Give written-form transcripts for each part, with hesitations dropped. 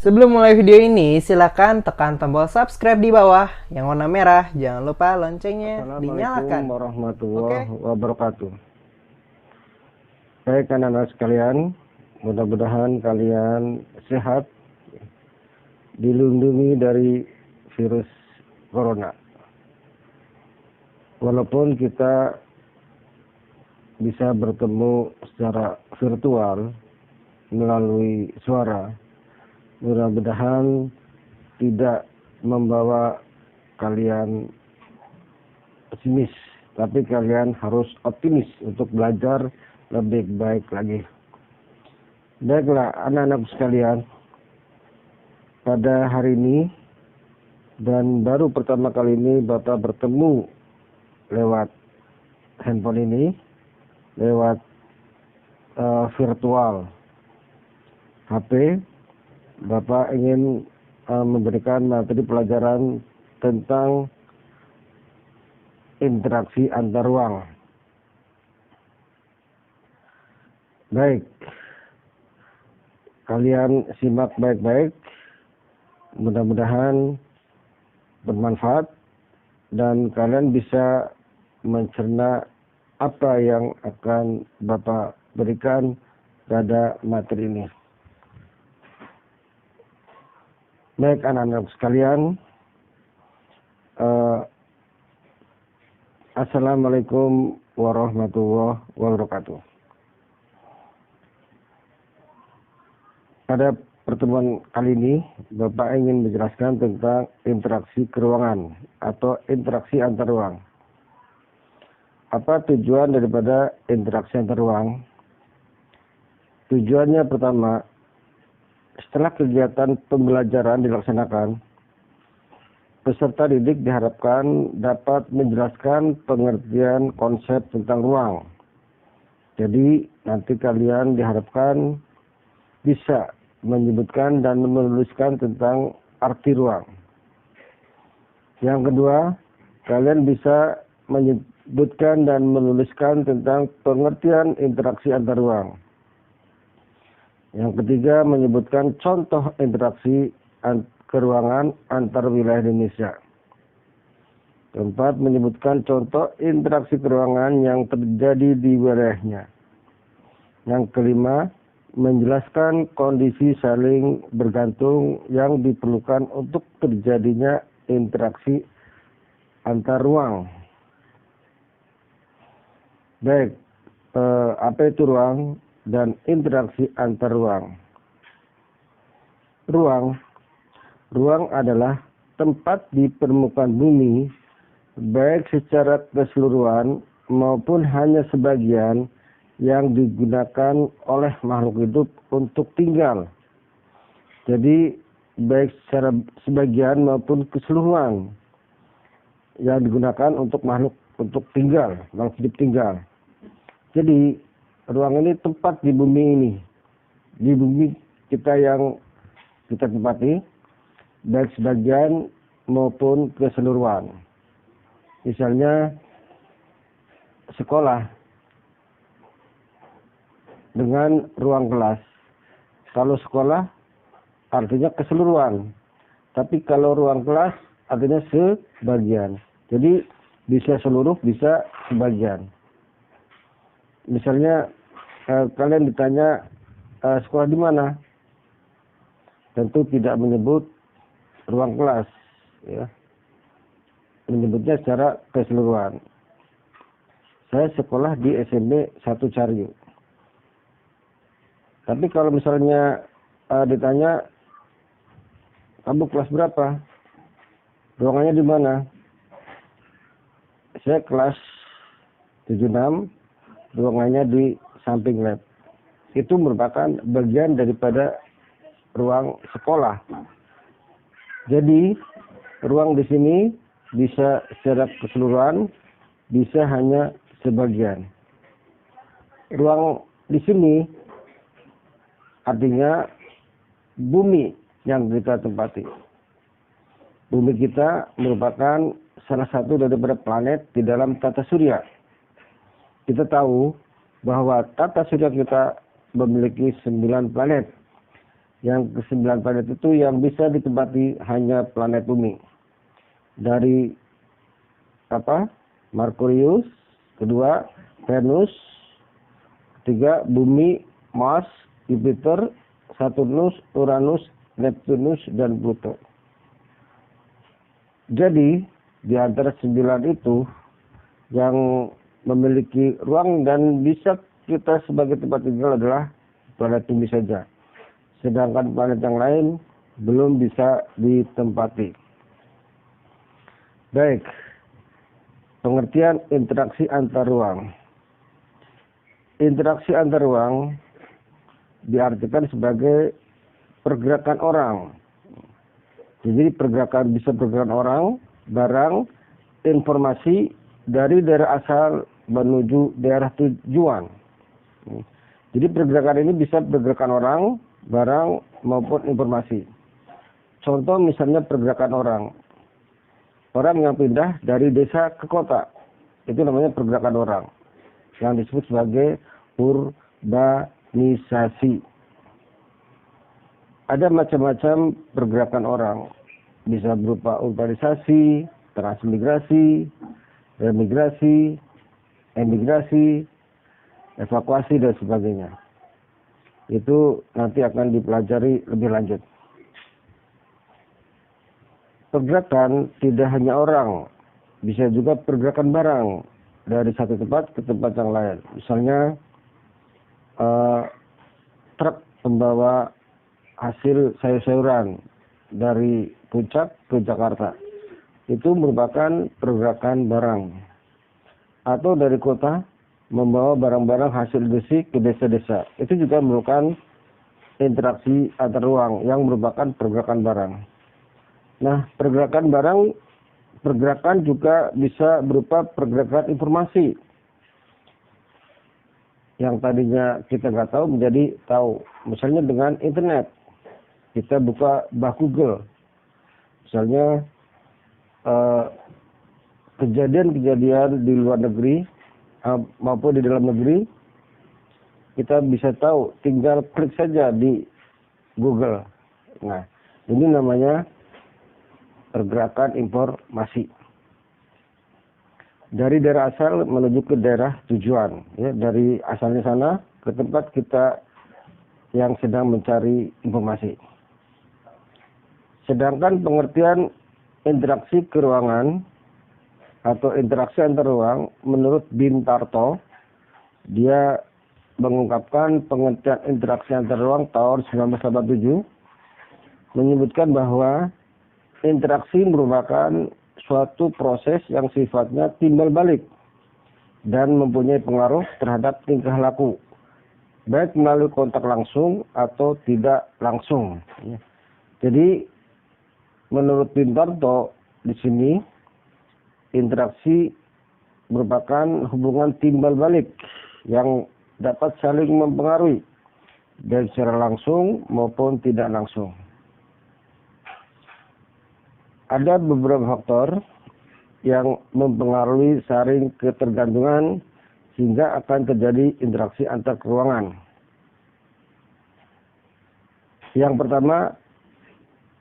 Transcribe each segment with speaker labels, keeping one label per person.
Speaker 1: Sebelum mulai video ini, silakan tekan tombol subscribe di bawah yang warna merah. Jangan lupa loncengnya dinyalakan.
Speaker 2: Assalamualaikum warahmatullahi wabarakatuh. Baik anak-anak sekalian, mudah-mudahan kalian sehat, dilindungi dari virus corona. Walaupun kita bisa bertemu secara virtual melalui suara, mudah-mudahan tidak membawa kalian pesimis, tapi kalian harus optimis untuk belajar lebih baik lagi. Baiklah anak-anak sekalian, pada hari ini dan baru pertama kali ini Bapak bertemu lewat handphone ini, lewat virtual HP. Bapak ingin memberikan materi pelajaran tentang interaksi antar ruang. Baik, kalian simak baik-baik, mudah-mudahan bermanfaat dan kalian bisa mencerna apa yang akan Bapak berikan pada materi ini. Baik anak-anak sekalian, Assalamualaikum warahmatullahi wabarakatuh. Pada pertemuan kali ini, Bapak ingin menjelaskan tentang interaksi keruangan atau interaksi antar ruang. Apa tujuan daripada interaksi antar ruang? Tujuannya pertama, setelah kegiatan pembelajaran dilaksanakan, peserta didik diharapkan dapat menjelaskan pengertian konsep tentang ruang. Jadi nanti kalian diharapkan bisa menyebutkan dan menuliskan tentang arti ruang. Yang kedua, kalian bisa menyebutkan dan menuliskan tentang pengertian interaksi antar ruang. Yang ketiga, menyebutkan contoh interaksi keruangan antar wilayah Indonesia. Keempat, menyebutkan contoh interaksi keruangan yang terjadi di wilayahnya. Yang kelima, menjelaskan kondisi saling bergantung yang diperlukan untuk terjadinya interaksi antar ruang. Baik, apa itu ruang dan interaksi antar ruang? Ruang adalah tempat di permukaan bumi, baik secara keseluruhan maupun hanya sebagian, yang digunakan oleh makhluk hidup untuk tinggal. Jadi baik secara sebagian maupun keseluruhan yang digunakan untuk makhluk untuk tinggal, makhluk hidup tinggal. Jadi ruang ini tempat di bumi ini, di bumi kita yang kita tempati, baik sebagian maupun keseluruhan. Misalnya sekolah dengan ruang kelas. Kalau sekolah artinya keseluruhan, tapi kalau ruang kelas artinya sebagian. Jadi bisa seluruh, bisa sebagian. Misalnya kalian ditanya sekolah di mana, tentu tidak menyebut ruang kelas, ya. Menyebutnya secara keseluruhan. Saya sekolah di SMP 1 Caryu. Tapi kalau misalnya ditanya, kamu kelas berapa? Ruangannya di mana? Saya kelas 76, ruangannya di samping lab. Itu merupakan bagian daripada ruang sekolah. Jadi ruang di sini bisa secara keseluruhan, bisa hanya sebagian. Ruang di sini artinya bumi yang kita tempati. Bumi kita merupakan salah satu daripada planet di dalam tata surya. Kita tahu bahwa tata surya kita memiliki 9 planet. Yang ke-9 planet itu yang bisa ditempati hanya planet bumi. Dari Merkurius, kedua Venus, ketiga bumi, Mars, Jupiter, Saturnus, Uranus, Neptunus, dan Pluto. Jadi di antara 9 itu yang memiliki ruang dan bisa kita sebagai tempat tinggal adalah planet bumi saja. Sedangkan planet yang lain belum bisa ditempati. Baik, pengertian interaksi antar ruang. Interaksi antar ruang diartikan sebagai pergerakan orang. Jadi bisa pergerakan orang, barang, informasi dari daerah asal menuju daerah tujuan. Jadi pergerakan ini bisa pergerakan orang, barang, maupun informasi. Contoh misalnya pergerakan orang. Orang yang pindah dari desa ke kota. Itu namanya pergerakan orang. Yang disebut sebagai urbanisasi. Ada macam-macam pergerakan orang. Bisa berupa urbanisasi, transmigrasi, remigrasi, emigrasi, evakuasi, dan sebagainya. Itu nanti akan dipelajari lebih lanjut. Pergerakan tidak hanya orang, bisa juga pergerakan barang dari satu tempat ke tempat yang lain. Misalnya truk pembawa hasil sayur-sayuran dari Puncak ke Jakarta. Itu merupakan pergerakan barang. Atau dari kota membawa barang-barang hasil industri ke desa-desa. Itu juga merupakan interaksi antar ruang yang merupakan pergerakan barang. Nah, pergerakan juga bisa berupa pergerakan informasi. Yang tadinya kita nggak tahu menjadi tahu. Misalnya dengan internet. Kita buka Google. Misalnya kejadian-kejadian di luar negeri maupun di dalam negeri, kita bisa tahu, tinggal klik saja di Google. Nah, ini namanya pergerakan informasi. Dari daerah asal menuju ke daerah tujuan. Ya, dari asalnya sana ke tempat kita yang sedang mencari informasi. Sedangkan pengertian interaksi keruangan atau interaksi antar ruang menurut Bintarto, dia mengungkapkan pengertian interaksi antar ruang tahun 1987, menyebutkan bahwa interaksi merupakan suatu proses yang sifatnya timbal balik dan mempunyai pengaruh terhadap tingkah laku, baik melalui kontak langsung atau tidak langsung. Jadi menurut Bintarto di sini interaksi merupakan hubungan timbal balik yang dapat saling mempengaruhi baik secara langsung maupun tidak langsung. Ada beberapa faktor yang mempengaruhi saling ketergantungan sehingga akan terjadi interaksi antar ruangan.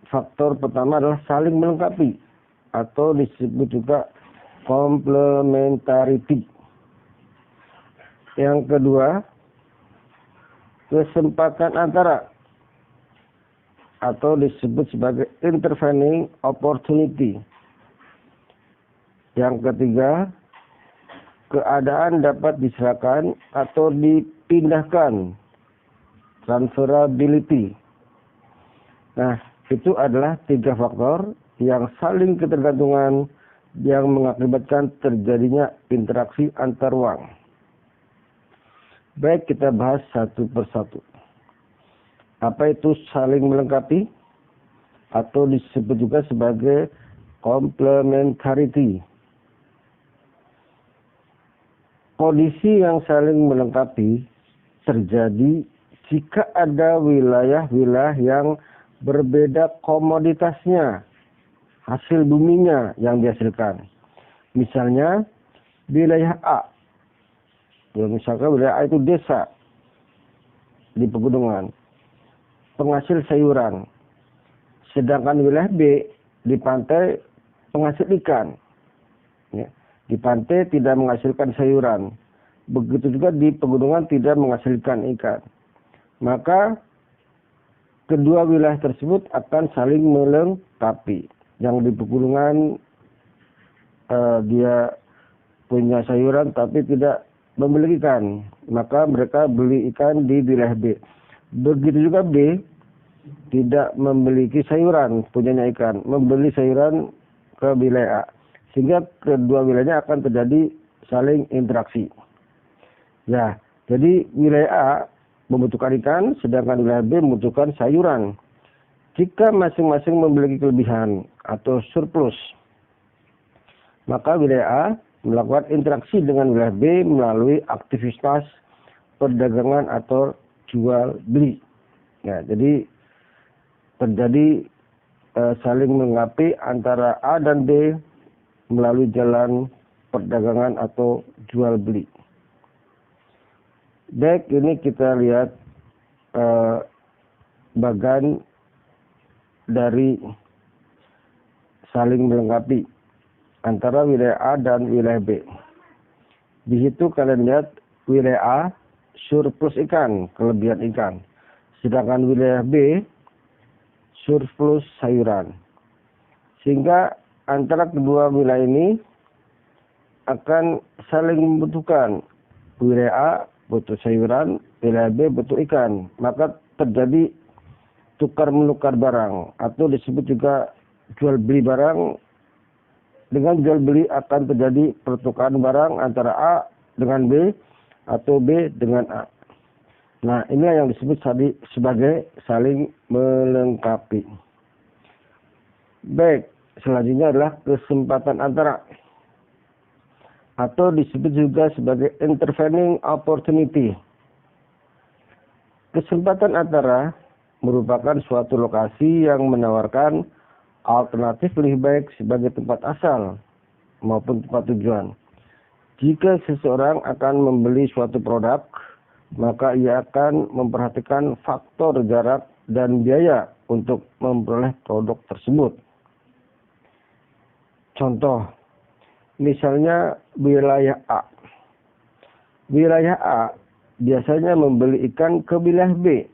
Speaker 2: Faktor pertama adalah saling melengkapi atau disebut juga complementarity. Yang kedua, kesempatan antara atau disebut sebagai intervening opportunity. Yang ketiga, keadaan dapat diserahkan atau dipindahkan, transferability. Nah, itu adalah 3 faktor yang saling ketergantungan yang mengakibatkan terjadinya interaksi antar ruang. Baik, kita bahas satu persatu. Apa itu saling melengkapi atau disebut juga sebagai complementarity? Kondisi yang saling melengkapi terjadi jika ada wilayah-wilayah yang berbeda komoditasnya, hasil buminya yang dihasilkan. Misalnya wilayah A, ya misalkan wilayah A itu desa di pegunungan. penghasil sayuran. Sedangkan wilayah B di pantai penghasil ikan. Ya. Di pantai tidak menghasilkan sayuran. Begitu juga di pegunungan tidak menghasilkan ikan. Maka kedua wilayah tersebut akan saling melengkapi. Yang di pegunungan dia punya sayuran tapi tidak membeli ikan, maka mereka beli ikan di wilayah B. Begitu juga B tidak memiliki sayuran, punyanya ikan, membeli sayuran ke wilayah A. Sehingga kedua wilayahnya akan terjadi saling interaksi. Ya, jadi wilayah A membutuhkan ikan, sedangkan wilayah B membutuhkan sayuran. Jika masing-masing memiliki kelebihan atau surplus, maka wilayah A melakukan interaksi dengan wilayah B melalui aktivitas perdagangan atau jual beli. Ya, jadi terjadi saling melengkapi antara A dan B melalui jalan perdagangan atau jual beli. Baik, ini kita lihat bagian dari saling melengkapi antara wilayah A dan wilayah B. Di situ kalian lihat wilayah A surplus ikan, kelebihan ikan. Sedangkan wilayah B surplus sayuran. Sehingga antara kedua wilayah ini akan saling membutuhkan. Wilayah A butuh sayuran, wilayah B butuh ikan. Maka terjadi tukar menukar barang atau disebut juga jual beli barang. Dengan jual beli akan terjadi pertukaran barang antara A dengan B atau B dengan A. Nah, inilah yang disebut sebagai saling melengkapi. Baik, selanjutnya adalah kesempatan antara atau disebut juga sebagai intervening opportunity. Kesempatan antara merupakan suatu lokasi yang menawarkan alternatif lebih baik sebagai tempat asal maupun tempat tujuan. Jika seseorang akan membeli suatu produk, maka ia akan memperhatikan faktor jarak dan biaya untuk memperoleh produk tersebut. Contoh, misalnya wilayah A. Wilayah A biasanya membeli ikan ke wilayah B.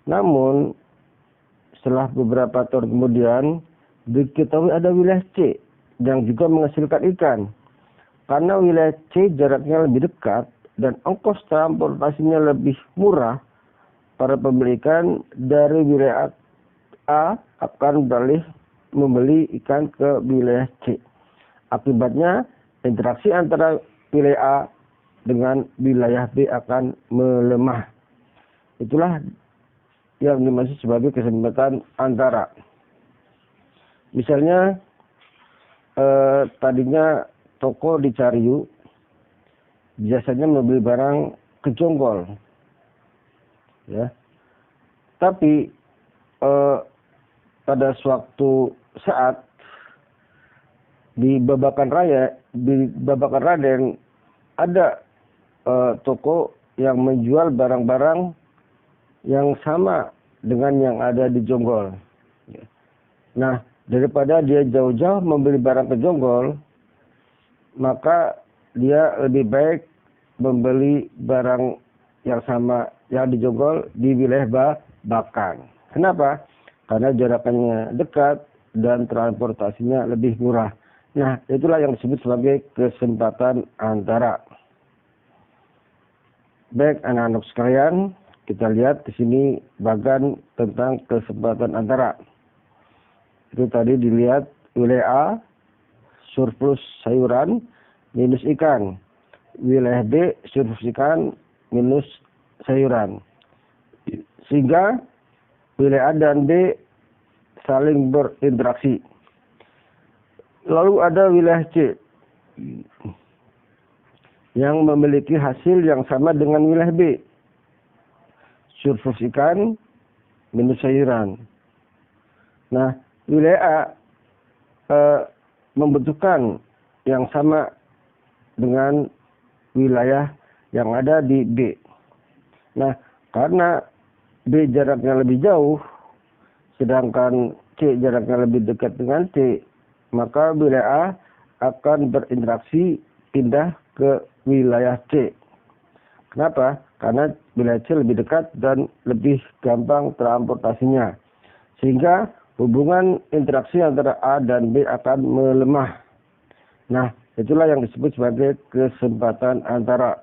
Speaker 2: Namun, setelah beberapa tahun kemudian, diketahui ada wilayah C yang juga menghasilkan ikan. Karena wilayah C jaraknya lebih dekat dan ongkos transportasinya lebih murah, para pembeli ikan dari wilayah A akan beralih membeli ikan ke wilayah C. Akibatnya, interaksi antara wilayah A dengan wilayah B akan melemah. Itulah yang dimaksud sebagai kesempatan antara. Misalnya tadinya toko di Cariu biasanya membeli barang ke Jonggol, ya. Tapi pada suatu saat di Babakan Raden ada toko yang menjual barang-barang yang sama dengan yang ada di Jonggol. Nah, daripada dia jauh-jauh membeli barang ke Jonggol, maka dia lebih baik membeli barang yang sama yang di Jonggol di wilayah Babakan. Kenapa? Karena jaraknya dekat dan transportasinya lebih murah. Nah, itulah yang disebut sebagai kesempatan antara. Baik, anak-anak sekalian, kita lihat di sini bagian tentang kesempatan antara. Itu tadi dilihat wilayah A surplus sayuran minus ikan. Wilayah B surplus ikan minus sayuran. Sehingga wilayah A dan B saling berinteraksi. Lalu ada wilayah C yang memiliki hasil yang sama dengan wilayah B. Surplus ikan minus sayuran. Nah, wilayah A membutuhkan yang sama dengan wilayah yang ada di B. Nah, karena B jaraknya lebih jauh, sedangkan C jaraknya lebih dekat dengan C, maka wilayah A akan berinteraksi pindah ke wilayah C. Kenapa? Karena wilayah C lebih dekat dan lebih gampang transportasinya. Sehingga hubungan interaksi antara A dan B akan melemah. Nah, itulah yang disebut sebagai kesempatan antara.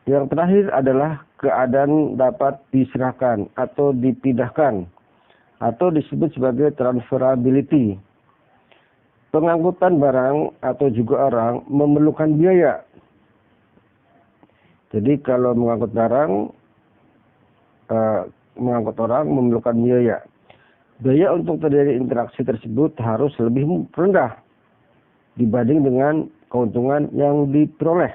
Speaker 2: Yang terakhir adalah keadaan dapat diserahkan atau dipindahkan, atau disebut sebagai transferability. Pengangkutan barang atau juga orang memerlukan biaya. Jadi kalau mengangkut barang, mengangkut orang memerlukan biaya. Biaya untuk terjadi interaksi tersebut harus lebih rendah dibanding dengan keuntungan yang diperoleh.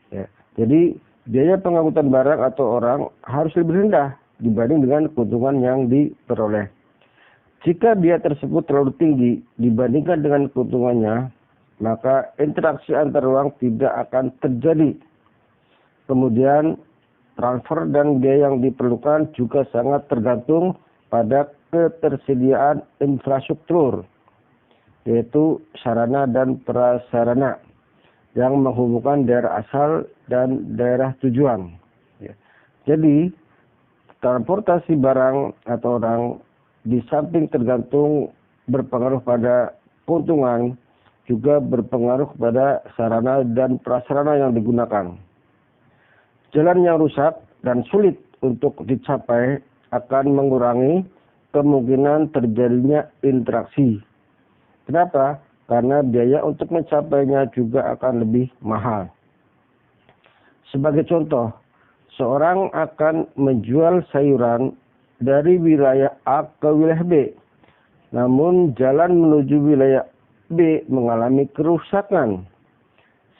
Speaker 2: Ya. Jadi biaya pengangkutan barang atau orang harus lebih rendah dibanding dengan keuntungan yang diperoleh. Jika biaya tersebut terlalu tinggi dibandingkan dengan keuntungannya, maka interaksi antar ruang tidak akan terjadi. Kemudian transfer dan biaya yang diperlukan juga sangat tergantung pada ketersediaan infrastruktur, yaitu sarana dan prasarana yang menghubungkan daerah asal dan daerah tujuan. Jadi, transportasi barang atau orang di samping tergantung berpengaruh pada keuntungan, juga berpengaruh pada sarana dan prasarana yang digunakan. Jalan yang rusak dan sulit untuk dicapai akan mengurangi kemungkinan terjadinya interaksi. Kenapa? Karena biaya untuk mencapainya juga akan lebih mahal. Sebagai contoh, seorang akan menjual sayuran dari wilayah A ke wilayah B. Namun jalan menuju wilayah B mengalami kerusakan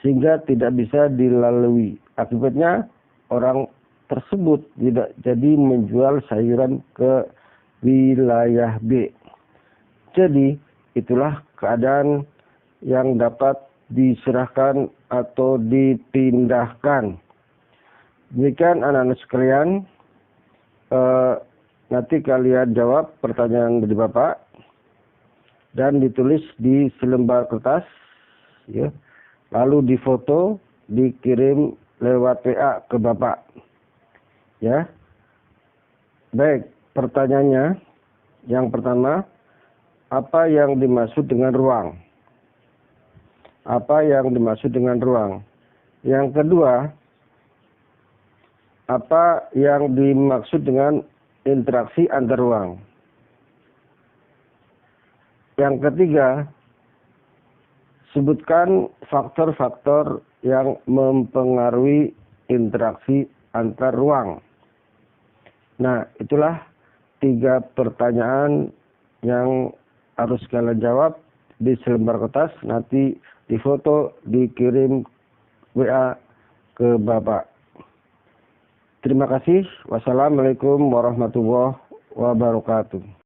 Speaker 2: sehingga tidak bisa dilalui. Akibatnya orang tersebut tidak jadi menjual sayuran ke wilayah B. Jadi itulah keadaan yang dapat diserahkan atau dipindahkan. Demikian anak-anak sekalian. Nanti kalian jawab pertanyaan dari Bapak dan ditulis di selembar kertas, ya. Lalu difoto, dikirim lewat WA ke Bapak, ya. Baik, pertanyaannya yang pertama, apa yang dimaksud dengan ruang? Apa yang dimaksud dengan ruang? Yang kedua, apa yang dimaksud dengan interaksi antar ruang? Yang ketiga, sebutkan faktor-faktor yang mempengaruhi interaksi antar ruang. Nah, itulah 3 pertanyaan yang harus kalian jawab di selembar kertas. Nanti difoto, dikirim WA ke Bapak. Terima kasih. Wassalamualaikum warahmatullahi wabarakatuh.